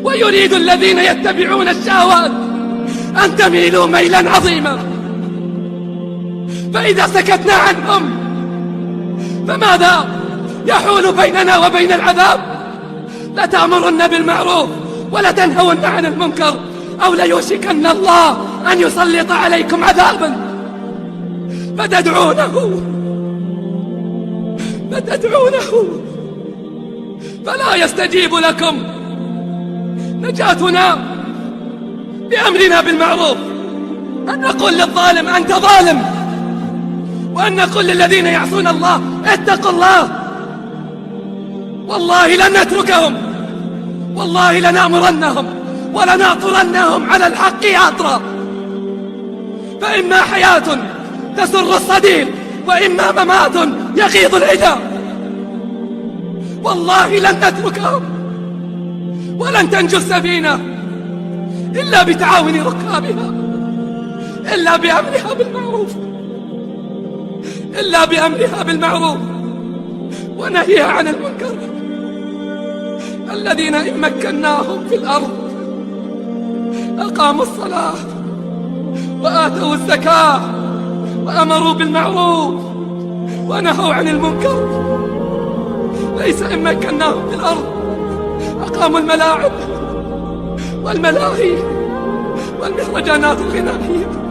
ويريد الذين يتبعون الشهوات أن تميلوا ميلا عظيما. فإذا سكتنا عنهم فماذا يحول بيننا وبين العذاب؟ لتأمرن بالمعروف ولتنهون عن المنكر أو ليوشكن الله أن يسلط عليكم عذابا فتدعونه فلا يستجيب لكم. نجاتنا بأمرنا بالمعروف، أن نقول للظالم أنت ظالم، وأن نقول للذين يعصون الله اتقوا الله. والله لن نتركهم، والله لنأمرنهم ولنعطرنهم على الحق عطرا. فإما حياة تسر الصديق وإما ممات يغيظ العدا. والله لن نتركهم، ولن تنجو السفينة إلا بتعاون ركابها، إلا بأمرها بالمعروف ونهيها عن المنكر. الذين إن مكناهم في الأرض أقاموا الصلاة وآتوا الزكاة وأمروا بالمعروف ونهوا عن المنكر. ليس إن مكناهم في الأرض أقاموا الملاعب والملاهي والمهرجانات الغنائية.